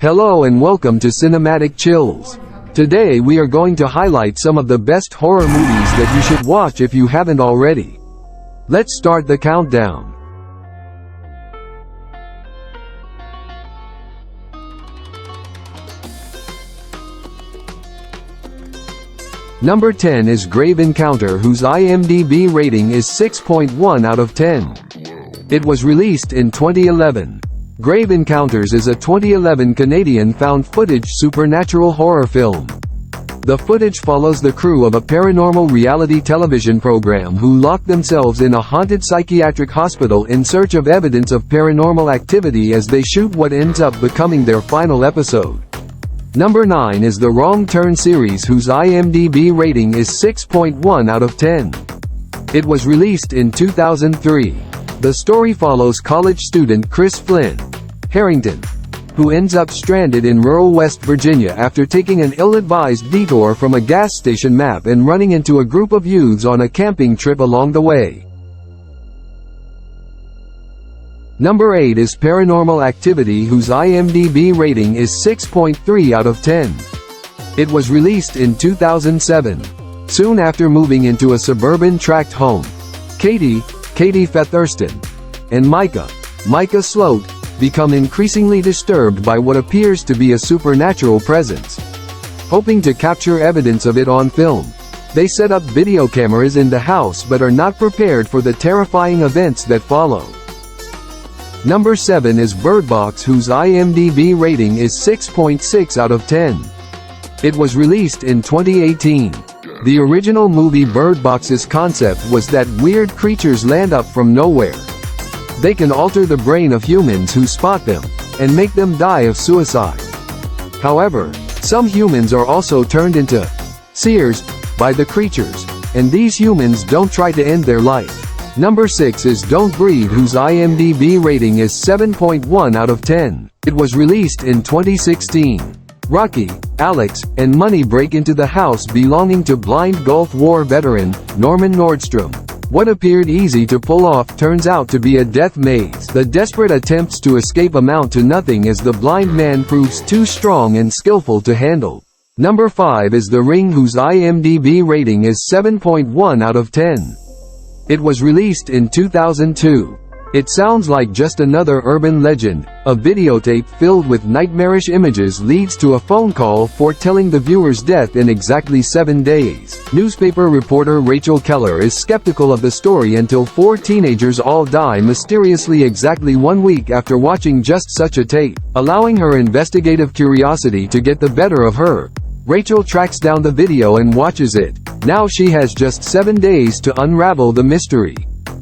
Hello and welcome to Cinematic Chills. Today we are going to highlight some of the best horror movies that you should watch if you haven't already. Let's start the countdown. Number 10 is Grave Encounter, whose IMDb rating is 6.1 out of 10. It was released in 2011. Grave Encounters is a 2011 Canadian found footage supernatural horror film. The footage follows the crew of a paranormal reality television program who lock themselves in a haunted psychiatric hospital in search of evidence of paranormal activity as they shoot what ends up becoming their final episode. Number 9 is the Wrong Turn series, whose IMDb rating is 6.1 out of 10. It was released in 2003. The story follows college student Chris Flynn Harrington, who ends up stranded in rural West Virginia after taking an ill-advised detour from a gas station map and running into a group of youths on a camping trip along the way. Number 8 is Paranormal Activity, whose IMDb rating is 6.3 out of 10. It was released in 2007. Soon after moving into a suburban tract home, Katie Featherston, and Micah Sloat, become increasingly disturbed by what appears to be a supernatural presence. Hoping to capture evidence of it on film, they set up video cameras in the house but are not prepared for the terrifying events that follow. Number 7 is Bird Box, whose IMDb rating is 6.6 out of 10. It was released in 2018. The original movie Bird Box's concept was that weird creatures land up from nowhere. They can alter the brain of humans who spot them, and make them die of suicide. However, some humans are also turned into seers by the creatures, and these humans don't try to end their life. Number 6 is Don't Breathe, whose IMDb rating is 7.1 out of 10. It was released in 2016. Rocky, Alex, and Money break into the house belonging to blind Gulf War veteran Norman Nordstrom. What appeared easy to pull off turns out to be a death maze. The desperate attempts to escape amount to nothing as the blind man proves too strong and skillful to handle. Number 5 is The Ring, whose IMDb rating is 7.1 out of 10. It was released in 2002. It sounds like just another urban legend. A videotape filled with nightmarish images leads to a phone call foretelling the viewer's death in exactly 7 days. Newspaper reporter Rachel Keller is skeptical of the story until 4 teenagers all die mysteriously exactly 1 week after watching just such a tape. Allowing her investigative curiosity to get the better of her, Rachel tracks down the video and watches it. Now she has just 7 days to unravel the mystery.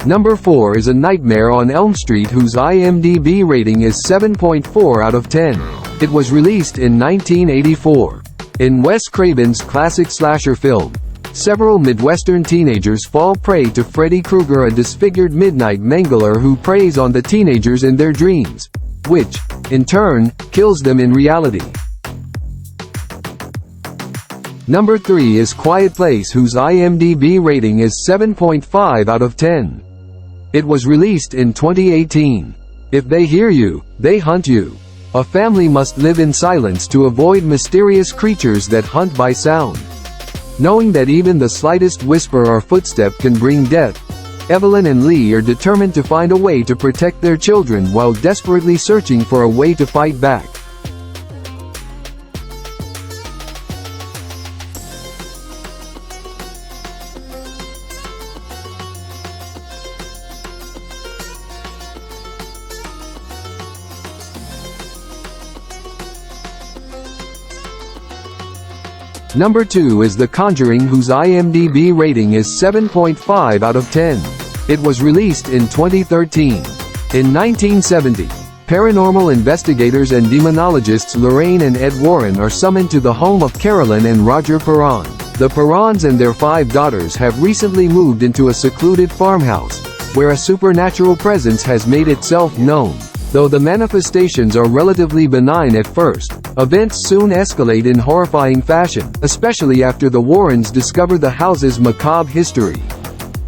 Number 4 is A Nightmare on Elm Street, whose IMDb rating is 7.4 out of 10. It was released in 1984. In Wes Craven's classic slasher film, several Midwestern teenagers fall prey to Freddy Krueger, a disfigured midnight mangler who preys on the teenagers in their dreams, which, in turn, kills them in reality. Number 3 is Quiet Place, whose IMDb rating is 7.5 out of 10. It was released in 2018. If they hear you, they hunt you. A family must live in silence to avoid mysterious creatures that hunt by sound. Knowing that even the slightest whisper or footstep can bring death, Evelyn and Lee are determined to find a way to protect their children while desperately searching for a way to fight back. Number 2 is The Conjuring, whose IMDb rating is 7.5 out of 10. It was released in 2013. In 1970, paranormal investigators and demonologists Lorraine and Ed Warren are summoned to the home of Carolyn and Roger Perron. The Perrons and their 5 daughters have recently moved into a secluded farmhouse, where a supernatural presence has made itself known. Though the manifestations are relatively benign at first, events soon escalate in horrifying fashion, especially after the Warrens discover the house's macabre history.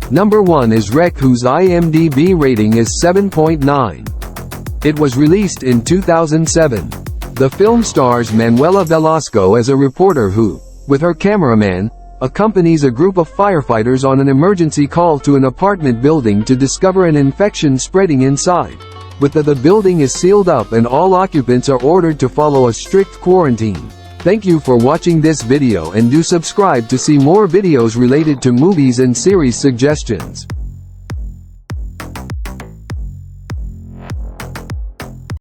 Number 1 is Wreck, whose IMDb rating is 7.9. It was released in 2007. The film stars Manuela Velasco as a reporter who, with her cameraman, accompanies a group of firefighters on an emergency call to an apartment building to discover an infection spreading inside. The building is sealed up and all occupants are ordered to follow a strict quarantine. Thank you for watching this video and do subscribe to see more videos related to movies and series suggestions.